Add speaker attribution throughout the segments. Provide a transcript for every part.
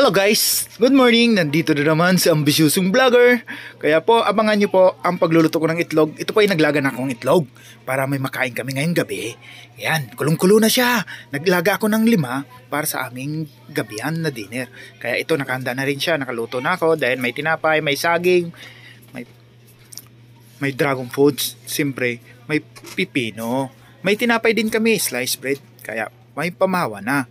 Speaker 1: Hello guys! Good morning! Nandito na naman si ambisyusong vlogger. Kaya po, abangan nyo po ang pagluluto ko ng itlog. Ito po ay naglaga na akong itlog para may makain kami ngayong gabi. Yan, kulong-kulo na siya. Naglaga ako ng 5 para sa aming gabihan na dinner. Kaya ito, nakahanda na rin siya. Nakaluto na ako dahil may tinapay, may saging, may dragon fruits, siyempre, may pipino. May tinapay din kami, sliced bread. Kaya may pamawa na.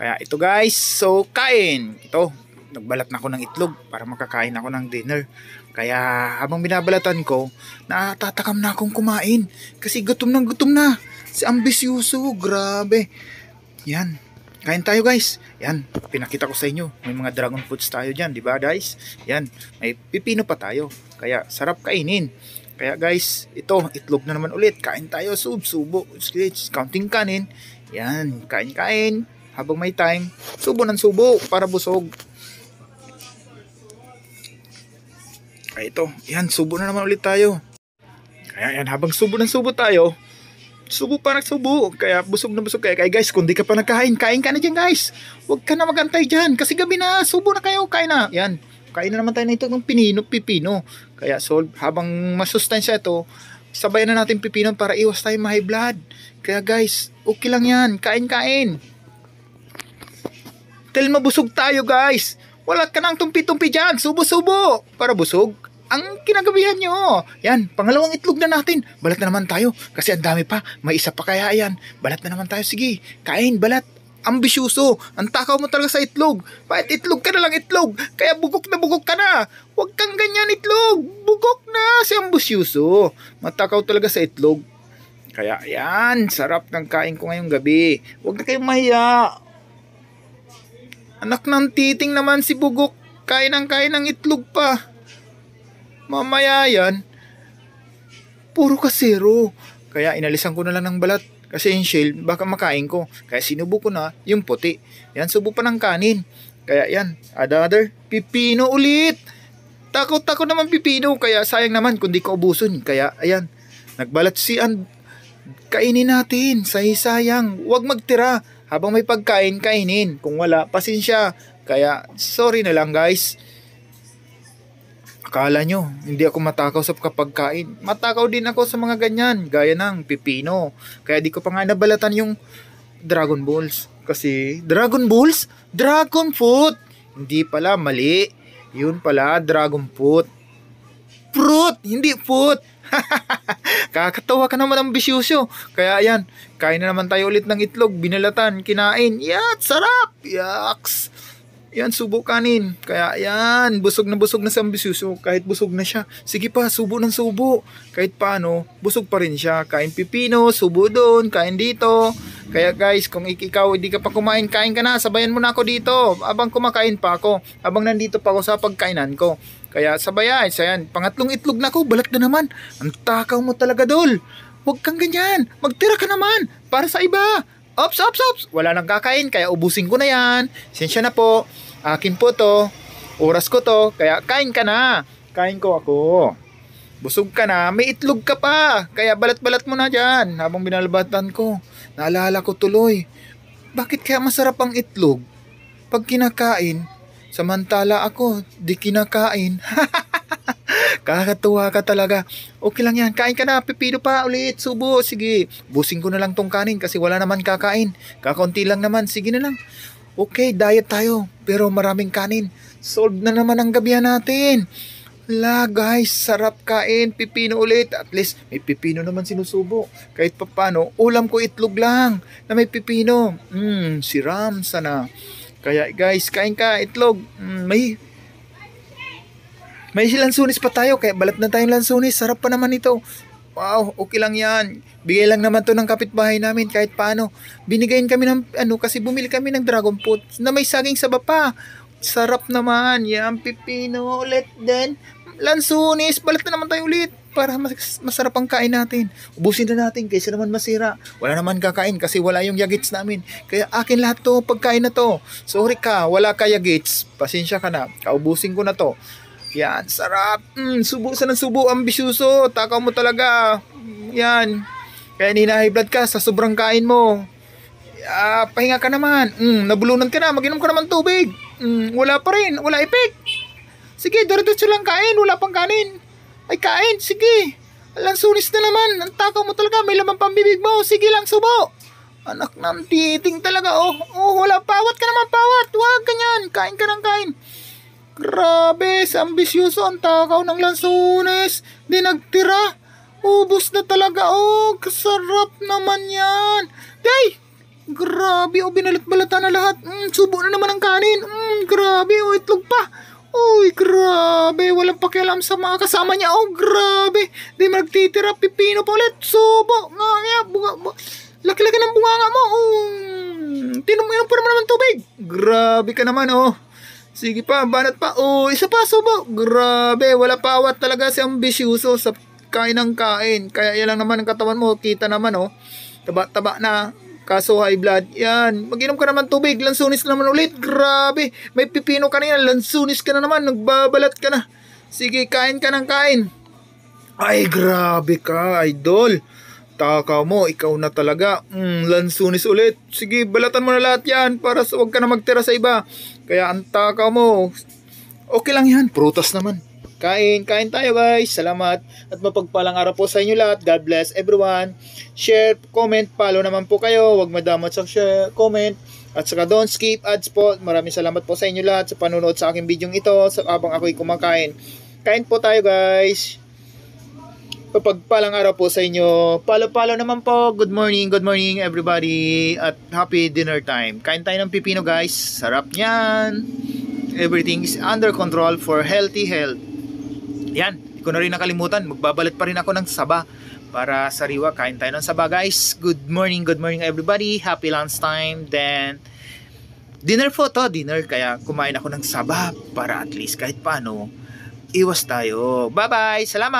Speaker 1: Kaya ito guys, so kain. Ito, nagbalat na ako ng itlog para makakain ako ng dinner. Kaya habang binabalatan ko, natatakam na akong kumain. Kasi gutom na. Si ambisyoso, grabe. Yan, kain tayo guys. Yan, pinakita ko sa inyo. May mga dragon fruits tayo dyan, di ba guys? Yan, may pipino pa tayo. Kaya sarap kainin. Kaya guys, ito, itlog na naman ulit. Kain tayo, subo. Counting kanin. Yan, kain. Habang may time, subo ng subo para busog. Kaya ito, yan, subo na naman ulit tayo. Kaya yan, habang subo ng subo tayo, subo pa nagsubo. Kaya busog na busog. Kaya guys, kung di ka pa nagkain, kain ka na dyan guys. Huwag ka na magantay dyan. Kasi gabi na, subo na kayo, kain na. Yan, kain na naman tayo na ito ng pipino. Kaya so, habang masustansya ito, sabay na natin pipino para iwas tayo ma-high blood. Kaya guys, okay lang yan, kain. Dahil mabusog tayo guys. Wala ka nang tumpi-tumpi dyan. Subo-subo. Para busog ang kinagabihan nyo. Yan, pangalawang itlog na natin. Balat na naman tayo. Kasi ang dami pa. May isa pa kaya yan. Balat na naman tayo. Sige, kain, balat. Ambisyoso. Ang takaw mo talaga sa itlog. Bakit itlog ka na lang itlog? Kaya bugok ka na. Huwag kang ganyan itlog. Bugok na si ambisyoso. Matakaw talaga sa itlog. Kaya yan, sarap ng kain ko ngayong gabi. Huwag na kayong mahiya. Anak ng titing naman si Bugok. Kain ng itlog pa. Mamaya yan, puro kasero. Kaya inalisan ko na lang ng balat. Kasi yung shell, baka makain ko. Kaya sinubo ko na yung puti. Yan, subo pa ng kanin. Kaya yan, another pipino ulit. Takot naman pipino. Kaya sayang naman kung di ko ubuson. Kaya ayan, nagbalat siyan. Kainin natin. Sayang. Huwag magtira. Habang may pagkain, kainin. Kung wala, pasensya. Kaya, sorry na lang guys. Akala nyo, hindi ako matakaw sa kapagkain. Matakaw din ako sa mga ganyan. Gaya ng pipino. Kaya di ko pa nga nabalatan yung Dragon Balls. Kasi, Dragon Balls? Dragon Fruit! Hindi pala, mali. Yun pala, Dragon Fruit. Fruit! Hindi fruit! Kakatawa ka naman ang bisyosyo. Kaya yan, kain na naman tayo ulit ng itlog. Binalatan, kinain. Yat, sarap. Yaks. Yan, subo kanin. Kaya yan, busog na sa ambisyoso. Kahit busog na siya, sige pa, subo ng subo. Kahit paano, busog pa rin siya. Kain pipino, subo doon, kain dito. Kaya guys, kung ikaw hindi ka pa kumain, kain ka na. Sabayan mo na ako dito. Abang kumakain pa ako. Abang nandito pa ako sa pagkainan ko. Kaya sabayan, pangatlong itlog na ako, balat na naman. Ang takaw mo talaga, Dol. Huwag kang ganyan. Magtira ka naman. Para sa iba. Ops. Wala nang kakain, kaya ubusin ko na yan. Sensya na po. Akin po to. Oras ko to. Kaya kain ka na. Kain ko ako. Busog ka na. May itlog ka pa. Kaya balat-balat mo na dyan. Habang binalabatan ko, naalala ko tuloy. Bakit kaya masarap ang itlog? Pag kinakain, samantala ako, di kinakain. Kakatuwa ka talaga. Okay lang yan. Kain ka na. Pipino pa ulit. Subo. Sige. Busing ko na lang tong kanin kasi wala naman kakain. Kakaunti lang naman. Sige na lang. Okay, diet tayo. Pero maraming kanin. Solve na naman ang gabihan natin. La guys, sarap kain. Pipino ulit. At least may pipino naman sinusubo. Kahit papano, ulam ko itlog lang na may pipino. Si Ram sana. Kaya guys, kain ka, itlog. May lansunis pa tayo, kaya balat na tayong lansunis. Sarap pa naman ito. Wow, okay lang yan. Bigay lang naman to ng kapitbahay namin kahit paano. Binigayin kami ng kasi bumili kami ng dragon fruit na may saging saba pa. Sarap naman. Yan, pipino ulit din. Lansunis, balat na naman tayo ulit. Para masarap ang kain natin. Ubusin na natin kaysa naman masira. Wala naman kakain kasi wala yung yagits namin. Kaya akin lahat to, pagkain na to. Sorry ka, wala ka yagits. Pasensya ka na. Kaubusin ko na to. Yan, sarap. Subo sa ng subo, ambisyoso. Takaw mo talaga. Yan. Kaya high blood ka sa sobrang kain mo. Pahinga ka naman. Nabulunan ka na, mag-inom ka naman tubig. Wala pa rin. Wala effect. Sige, diretso lang kain. Wala pang kanin. Ay, kain. Sige. Lansunis na naman. Ang takaw mo talaga. May laman pang bibig mo. Sige lang, subo. Anak ng titing talaga. Wala. Pawat ka naman, pawat. Huwag ganyan. Kain ka ng kain. Grabe, sa ambisyoso ang takaw ng lansunis. Di nagtira. Ubus na talaga. Kasarap naman yan. Day! Grabe, binalat-balatan na lahat. Subo na naman ang kanin. Grabe, itlog pa. Uy, grabe. Walang pakialam sa mga kasama niya. Grabe. Di magtitira. Pipino pa ulit. Subo. Laki-laki ng bunganga mo. Inom pa naman tubig. Grabe ka naman, Sige pa, banat pa. Isa pa, subo. Grabe, wala pawat talaga si ambisyoso sa kain ng kain. Kaya yan lang naman ang katawan mo. Kita naman, Taba-taba na. Kaso high blood. Yan. Mag-inom ka naman tubig. Lansunis naman ulit. Grabe. May pipino kanina. Lansunis ka na naman. Nagbabalat ka na. Sige, kain ka ng kain. Ay, grabe ka, idol. Takaw mo. Ikaw na talaga. Lansunis ulit. Sige, balatan mo na lahat yan para wag ka na magtira sa iba. Kaya ang takaw mo. Okay lang yan. Prutas naman. Kain tayo guys. Salamat at mapagpalang araw po sa inyo lahat. God bless everyone. Share, comment, follow naman po kayo. Huwag madamot sa share, comment. At saka don't skip ads po. Maraming salamat po sa inyo lahat sa panonood sa aking video ito habang ako'y kumakain. Kain po tayo guys. Mapagpalang araw po sa inyo. Follow naman po. Good morning everybody. At happy dinner time. Kain tayo ng pipino guys. Sarap niyan. Everything is under control for healthy health. Yan, hindi ko na rin nakalimutan. Magbabalat pa rin ako ng saba para sariwa. Kain tayo ng saba guys. Good morning everybody. Happy lunchtime. Then dinner po to, dinner. Kaya kumain ako ng saba para at least kahit paano iwas tayo. Bye bye, salamat.